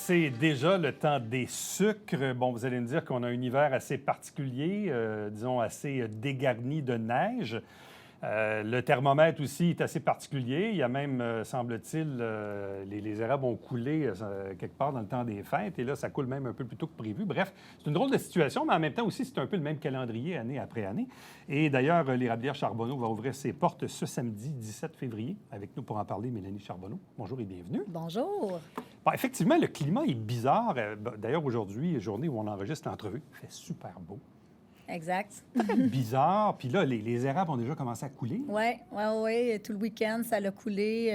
C'est déjà le temps des sucres. Bon, vous allez me dire qu'on a un hiver assez particulier, disons assez dégarni de neige. Le thermomètre aussi est assez particulier. Il y a même, semble-t-il, les érables ont coulé quelque part dans le temps des fêtes. Et là, ça coule même un peu plus tôt que prévu. Bref, c'est une drôle de situation, mais en même temps aussi, c'est un peu le même calendrier année après année. Et d'ailleurs, l'érablière Charbonneau va ouvrir ses portes ce samedi 17 février. Avec nous pour en parler, Mélanie Charbonneau. Bonjour et bienvenue. Bonjour. Bon, effectivement, le climat est bizarre. D'ailleurs, aujourd'hui, journée où on enregistre l'entrevue, il fait super beau. Exact. Très bizarre. Puis là, les érables ont déjà commencé à couler. Oui. Tout le week-end, ça l'a coulé.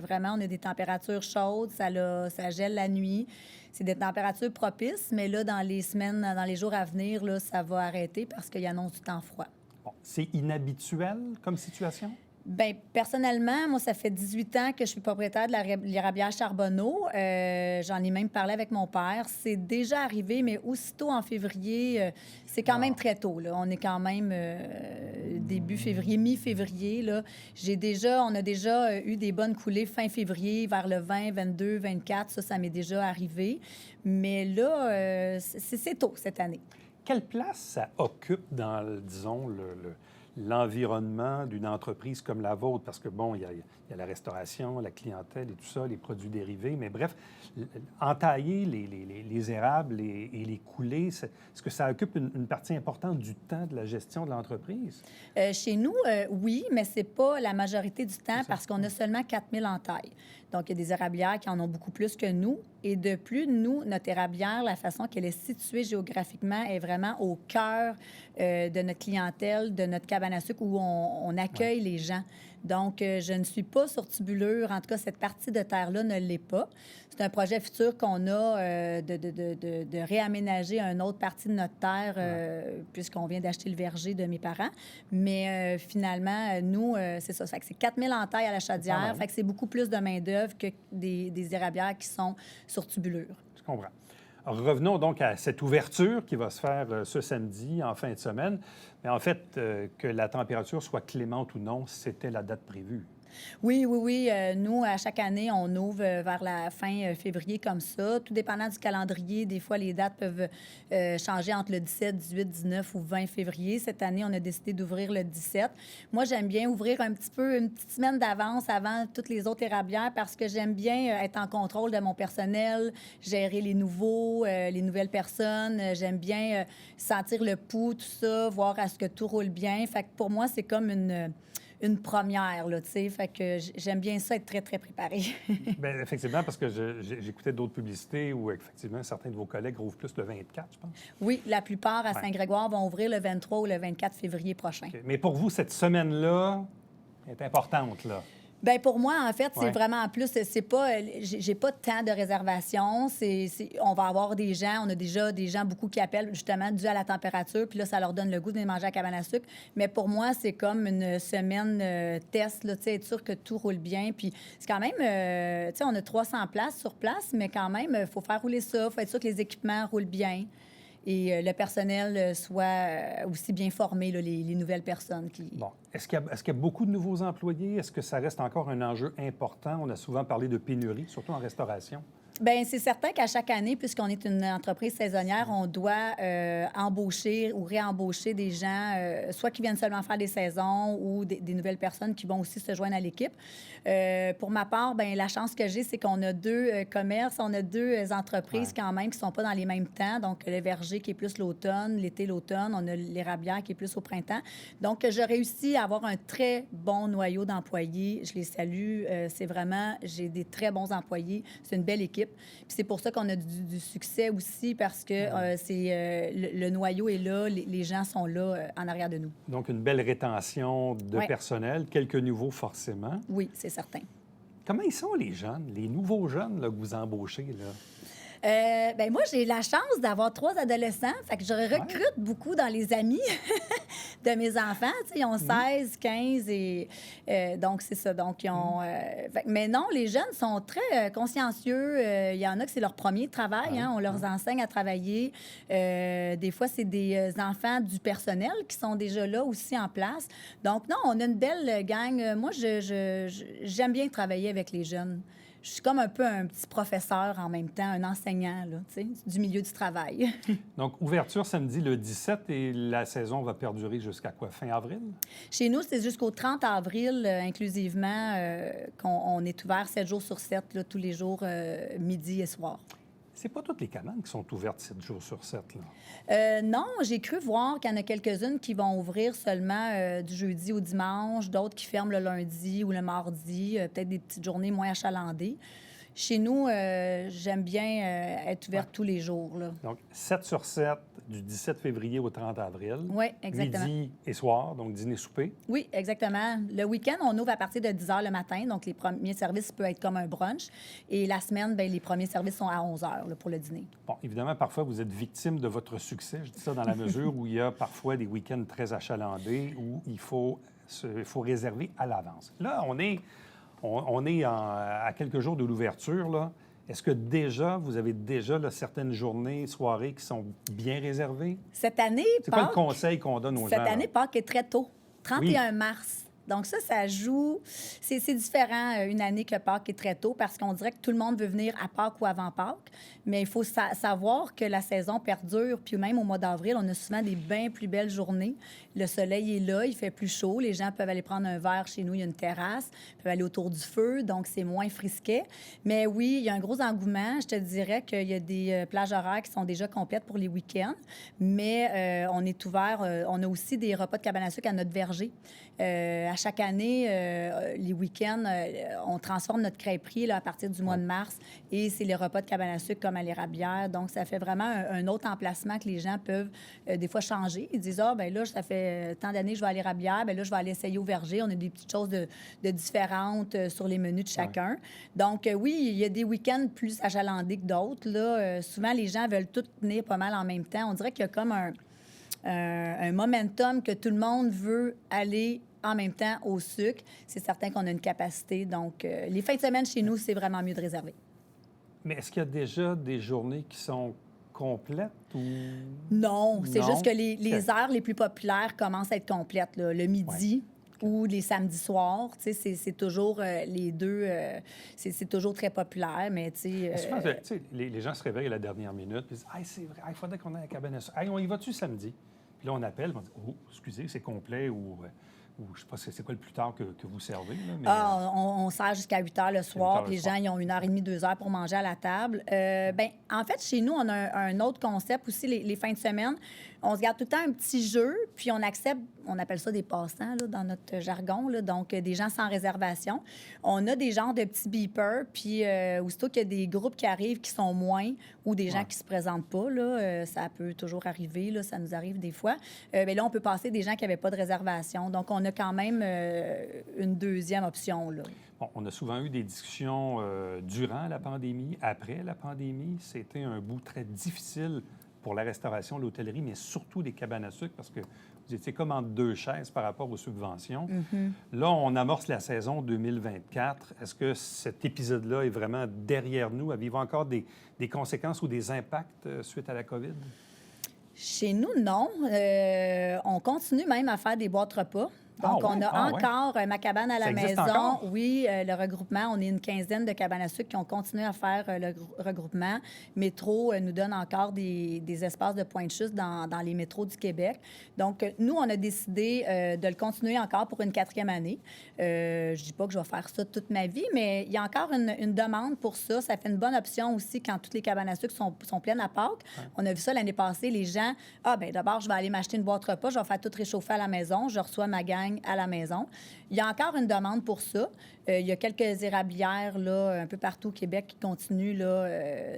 Vraiment, on a des températures chaudes. Ça gèle la nuit. C'est des températures propices, mais là, dans les semaines, dans les jours à venir, là, ça va arrêter parce qu'il annonce du temps froid. Bon, c'est inhabituel comme situation? Bien, personnellement, moi, ça fait 18 ans que je suis propriétaire de l'érablière Charbonneau. J'en ai même parlé avec mon père. C'est déjà arrivé, mais aussitôt en février, c'est quand même très tôt, là. On est quand même début février, mi-février, là. On a déjà eu des bonnes coulées fin février, vers le 20, 22, 24. Ça m'est déjà arrivé. Mais là, c'est tôt cette année. Quelle place ça occupe dans, disons, l'environnement d'une entreprise comme la vôtre? Parce que, bon, il y a la restauration, la clientèle et tout ça, les produits dérivés. Mais bref, entailler les érables et les couler, est-ce que ça occupe une partie importante du temps de la gestion de l'entreprise? Chez nous, oui, mais c'est pas la majorité du temps parce qu'on a seulement 4000 entailles. Donc, il y a des érablières qui en ont beaucoup plus que nous. Et de plus, nous, notre érablière, la façon qu'elle est située géographiquement est vraiment au cœur de notre clientèle, de notre cabane à sucre où on accueille les gens. Donc, je ne suis pas sur Tubulure. En tout cas, cette partie de terre-là ne l'est pas. C'est un projet futur qu'on a de réaménager une autre partie de notre terre puisqu'on vient d'acheter le verger de mes parents. Mais finalement, nous, c'est ça. Ça fait que c'est 4000 entailles à la chaudière. Fait que c'est beaucoup plus de main-d'œuvre que des érablières qui sont sur Tubulure. Je comprends. Revenons donc à cette ouverture qui va se faire ce samedi, en fin de semaine. Mais en fait, que la température soit clémente ou non, c'était la date prévue. Oui. Nous, à chaque année, on ouvre vers la fin février comme ça. Tout dépendant du calendrier, des fois, les dates peuvent changer entre le 17, 18, 19 ou 20 février. Cette année, on a décidé d'ouvrir le 17. Moi, j'aime bien ouvrir un petit peu, une petite semaine d'avance avant toutes les autres érablières parce que j'aime bien être en contrôle de mon personnel, gérer les nouveaux, les nouvelles personnes. J'aime bien sentir le pouls, tout ça, voir à ce que tout roule bien. Fait que pour moi, c'est comme une première, là, tu sais. Fait que j'aime bien ça, être très, très préparée. Bien, effectivement, parce que j'écoutais d'autres publicités où, effectivement, certains de vos collègues ouvrent plus le 24, je pense. Oui, la plupart à Saint-Grégoire vont ouvrir le 23 ou le 24 février prochain. Okay. Mais pour vous, cette semaine-là est importante, là? Bien, pour moi, en fait, c'est vraiment en plus, c'est pas, j'ai pas tant de réservations. On va avoir des gens, on a déjà des gens beaucoup qui appellent justement dû à la température, puis là, ça leur donne le goût de manger à cabane à sucre. Mais pour moi, c'est comme une semaine test, là, tu sais, être sûr que tout roule bien. Puis c'est quand même, tu sais, on a 300 places sur place, mais quand même, il faut faire rouler ça, il faut être sûr que les équipements roulent bien. Et le personnel soit aussi bien formé, là, les nouvelles personnes qui... Bon. Est-ce qu'il y a beaucoup de nouveaux employés? Est-ce que ça reste encore un enjeu important? On a souvent parlé de pénurie, surtout en restauration. Bien, c'est certain qu'à chaque année, puisqu'on est une entreprise saisonnière, on doit embaucher ou réembaucher des gens, soit qui viennent seulement faire des saisons ou des nouvelles personnes qui vont aussi se joindre à l'équipe. Pour ma part, bien, la chance que j'ai, c'est qu'on a deux commerces, on a deux entreprises quand même qui ne sont pas dans les mêmes temps. Donc, le verger qui est plus l'automne, l'été, l'automne. On a l'érablière qui est plus au printemps. Donc, je réussis à avoir un très bon noyau d'employés. Je les salue. C'est vraiment, j'ai des très bons employés. C'est une belle équipe. Puis c'est pour ça qu'on a du succès aussi, parce que le noyau est là, les gens sont là en arrière de nous. Donc, une belle rétention de personnel, quelques nouveaux forcément. Oui, c'est certain. Comment ils sont, les jeunes, les nouveaux jeunes là, que vous embauchez, là? Bien, moi, j'ai la chance d'avoir 3 adolescents. Fait que je recrute beaucoup dans les amis de mes enfants. Tu sais, ils ont 16, 15 et... donc, c'est ça. Donc, ils ont... mais non, les jeunes sont très consciencieux. Il y en a que c'est leur premier travail. On leur enseigne à travailler. Des fois, c'est des enfants du personnel qui sont déjà là aussi en place. Donc, non, on a une belle gang. Moi, j'aime bien travailler avec les jeunes. je suis comme un peu un petit professeur en même temps, un enseignant, là, tu sais, du milieu du travail. Donc, ouverture samedi le 17 et la saison va perdurer jusqu'à quoi? Fin avril? Chez nous, c'est jusqu'au 30 avril, inclusivement, qu'on est ouvert 7 jours sur 7, là, tous les jours, midi et soir. C'est pas toutes les cabanes qui sont ouvertes 7 jours sur 7, là. Non, j'ai cru voir qu'il y en a quelques-unes qui vont ouvrir seulement du jeudi au dimanche, d'autres qui ferment le lundi ou le mardi, peut-être des petites journées moins achalandées. Chez nous, j'aime bien être ouverte tous les jours, là. Donc, 7 sur 7 du 17 février au 30 avril. Oui, exactement. Midi et soir, donc dîner-souper. Oui, exactement. Le week-end, on ouvre à partir de 10 h le matin, donc les premiers services peuvent être comme un brunch. Et la semaine, bien, les premiers services sont à 11 h là, pour le dîner. Bon, évidemment, parfois, vous êtes victime de votre succès. Je dis ça dans la mesure où il y a parfois des week-ends très achalandés où il faut réserver à l'avance. Là, on est à quelques jours de l'ouverture, là. Est-ce que déjà, vous avez déjà là, certaines journées, soirées qui sont bien réservées? Cette année, C'est quoi le conseil qu'on donne aux gens? Cette année, Pâques est très tôt, 31 Oui. mars. Donc ça joue. C'est différent une année que Pâques est très tôt parce qu'on dirait que tout le monde veut venir à Pâques ou avant Pâques. Mais il faut savoir que la saison perdure. Puis même au mois d'avril, on a souvent des bien plus belles journées. Le soleil est là, il fait plus chaud. Les gens peuvent aller prendre un verre chez nous. Il y a une terrasse. Ils peuvent aller autour du feu. Donc, c'est moins frisquet. Mais oui, il y a un gros engouement. Je te dirais qu'il y a des plages horaires qui sont déjà complètes pour les week-ends. Mais on est ouvert. On a aussi des repas de cabane à sucre à notre verger. À chaque année, les week-ends, on transforme notre crêperie là, à partir du mois de mars et c'est les repas de cabane à sucre comme à l'érablière. Donc, ça fait vraiment un autre emplacement que les gens peuvent des fois changer. Ils disent, ben là, ça fait tant d'années que je vais à l'érablière, ben là, je vais aller essayer au verger. On a des petites choses de différentes sur les menus de chacun. Ouais. Donc, oui, il y a des week-ends plus achalandés que d'autres. Là, souvent, les gens veulent tout tenir pas mal en même temps. On dirait qu'il y a comme un momentum que tout le monde veut aller en même temps au sucre. C'est certain qu'on a une capacité. Donc, les fins de semaine chez nous, c'est vraiment mieux de réserver. Mais est-ce qu'il y a déjà des journées qui sont complètes ou... Non, c'est juste que les heures les plus populaires commencent à être complètes. Là. Le midi ou les samedis soirs, tu sais, c'est toujours les deux... c'est toujours très populaire, mais tu sais... Souvent, tu sais, les gens se réveillent à la dernière minute et disent « Hey, c'est vrai, il faudrait qu'on aille à la cabane à sucre. Hey, on y va-tu samedi? » Puis là, on appelle, on dit « Oh, excusez, c'est complet » ou je ne sais pas c'est quoi le plus tard que vous servez. Là, mais, on sert jusqu'à 8 h le soir, puis les gens ils ont 1h30, 2 heures pour manger à la table. Bien, en fait, chez nous, on a un autre concept aussi, les fins de semaine. On se garde tout le temps un petit jeu, puis on accepte, on appelle ça des passants là, dans notre jargon, là, donc des gens sans réservation. On a des genres de petits beepers, puis aussitôt qu'il y a des groupes qui arrivent qui sont moins ou des gens qui se présentent pas, là, ça peut toujours arriver, là, ça nous arrive des fois. Bien là, on peut passer des gens qui n'avaient pas de réservation. Donc, on a quand même une deuxième option, là. Bon, on a souvent eu des discussions durant la pandémie, après la pandémie. C'était un bout très difficile pour la restauration, l'hôtellerie, mais surtout les cabanes à sucre, parce que vous étiez comme entre deux chaises par rapport aux subventions. Mm-hmm. Là, on amorce la saison 2024. Est-ce que cet épisode-là est vraiment derrière nous? Avez-vous encore des conséquences ou des impacts suite à la COVID? Chez nous, non. On continue même à faire des boîtes repas. Donc, on a encore ma cabane à la maison. Encore? Oui, le regroupement. On est une quinzaine de cabanes à sucre qui ont continué à faire le regroupement. Métro nous donne encore des espaces de pointe-chute dans les métros du Québec. Donc, nous, on a décidé de le continuer encore pour une 4e année. Je ne dis pas que je vais faire ça toute ma vie, mais il y a encore une demande pour ça. Ça fait une bonne option aussi quand toutes les cabanes à sucre sont pleines à Pâques. Ouais. On a vu ça l'année passée. Les gens, bien d'abord, je vais aller m'acheter une boîte repas. Je vais faire tout réchauffer à la maison. Je reçois ma gang à la maison. Il y a encore une demande pour ça. Il y a quelques érablières là, un peu partout au Québec qui continuent là,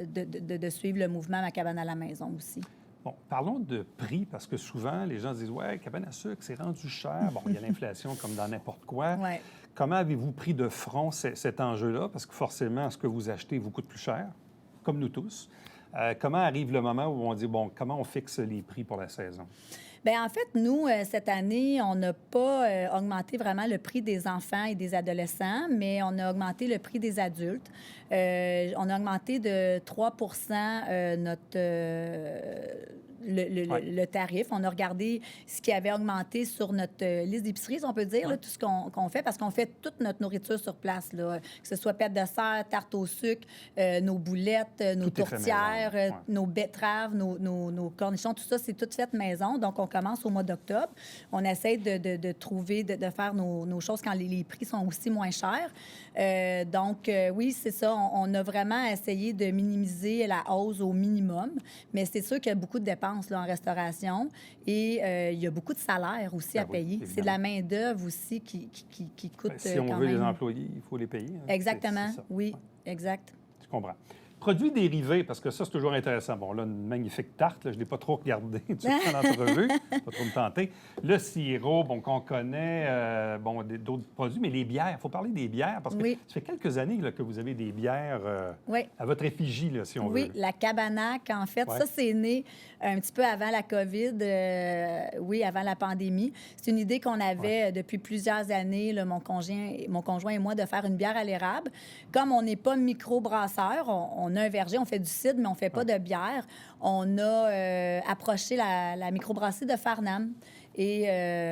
de suivre le mouvement Ma cabane à la maison aussi. Bon, parlons de prix, parce que souvent, les gens se disent « Ouais, cabane à sucre, c'est rendu cher. » Bon, il y a l'inflation comme dans n'importe quoi. Ouais. Comment avez-vous pris de front cet enjeu-là? Parce que forcément, ce que vous achetez vous coûte plus cher, comme nous tous. Comment arrive le moment où on dit « Bon, comment on fixe les prix pour la saison? » Bien, en fait, nous, cette année, on n'a pas augmenté vraiment le prix des enfants et des adolescents, mais on a augmenté le prix des adultes. On a augmenté de 3 notre le tarif. On a regardé ce qui avait augmenté sur notre liste d'épiceries, on peut dire, là, tout ce qu'on fait, parce qu'on fait toute notre nourriture sur place, là, que ce soit pâte de serre, tarte au sucre, nos boulettes, nos Tout est fait tourtières, maison, nos betteraves, nos cornichons, tout ça, c'est tout fait maison. Donc, on commence au mois d'octobre. On essaie de trouver, de faire nos choses quand les prix sont aussi moins chers. Donc, oui, c'est ça. On a vraiment essayé de minimiser la hausse au minimum, mais c'est sûr qu'il y a beaucoup de dépenses là, en restauration et il y a beaucoup de salaires aussi à payer. Évidemment. C'est de la main-d'œuvre aussi qui coûte Si on quand veut même. les employés, il faut les payer. Hein. Exactement, C'est ça. oui, exact. Je comprends. Produits dérivés, parce que ça, c'est toujours intéressant. Bon, là, une magnifique tarte, là, je ne l'ai pas trop regardée en entrevue, pas trop me tenter. Le sirop, bon, qu'on connaît, d'autres produits, mais les bières, il faut parler des bières, parce que ça fait quelques années là, que vous avez des bières à votre effigie, là, si on veut. Oui, la Cabanac, en fait, ça, c'est né un petit peu avant la COVID, avant la pandémie. C'est une idée qu'on avait depuis plusieurs années, là, mon conjoint et moi, de faire une bière à l'érable. Comme on n'est pas microbrasseur, on a un verger, on fait du cidre, mais on ne fait pas de bière. On a approché la microbrasserie de Farnham. Et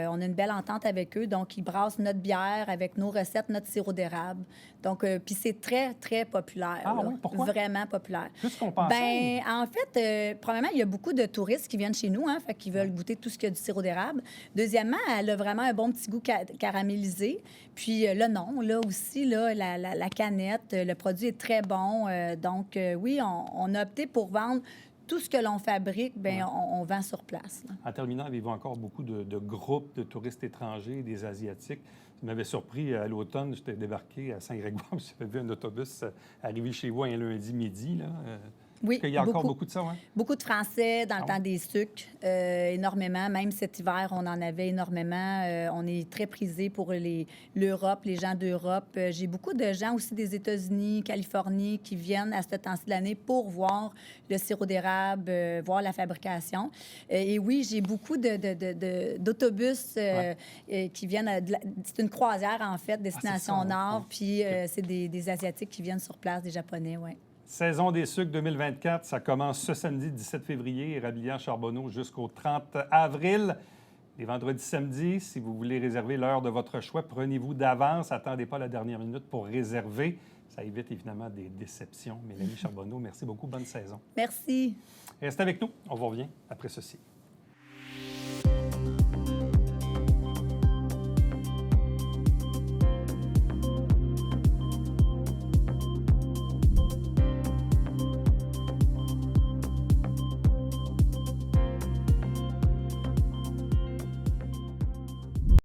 on a une belle entente avec eux. Donc, ils brassent notre bière avec nos recettes, notre sirop d'érable. Donc, puis c'est très, très populaire. Ah là. oui, pourquoi? Vraiment populaire. Plus qu'on pensait. Bien, en fait, premièrement, il y a beaucoup de touristes qui viennent chez nous, hein, fait qu'ils veulent goûter tout ce qu'il y a du sirop d'érable. Deuxièmement, elle a vraiment un bon petit goût caramélisé. Puis le nom, là aussi, là, la canette, le produit est très bon. Donc, oui, on a opté pour vendre tout ce que l'on fabrique, bien, on vend sur place. Là. En terminant, avez-vous encore beaucoup de groupes de touristes étrangers, des Asiatiques? Ça m'avait surpris à l'automne, j'étais débarqué à Saint-Grégoire, j'avais vu un autobus arriver chez vous un lundi midi. Là. Oui, est-ce qu'il y a encore beaucoup de ça, oui? Beaucoup de Français dans le temps des sucres, énormément. Même cet hiver, on en avait énormément. On est très prisé pour l'Europe, les gens d'Europe. J'ai beaucoup de gens aussi des États-Unis, Californie, qui viennent à ce temps-ci de l'année pour voir le sirop d'érable, voir la fabrication. Et oui, j'ai beaucoup d'autobus qui viennent... C'est une croisière, en fait, destination Nord. Puis c'est des Asiatiques qui viennent sur place, des Japonais, oui. Saison des sucres 2024, ça commence ce samedi 17 février, Érablière Charbonneau jusqu'au 30 avril. Les vendredis, samedis, si vous voulez réserver l'heure de votre choix, prenez-vous d'avance. Attendez pas la dernière minute pour réserver. Ça évite évidemment des déceptions. Mélanie Charbonneau, merci beaucoup. Bonne saison. Merci. Restez avec nous. On vous revient après ceci.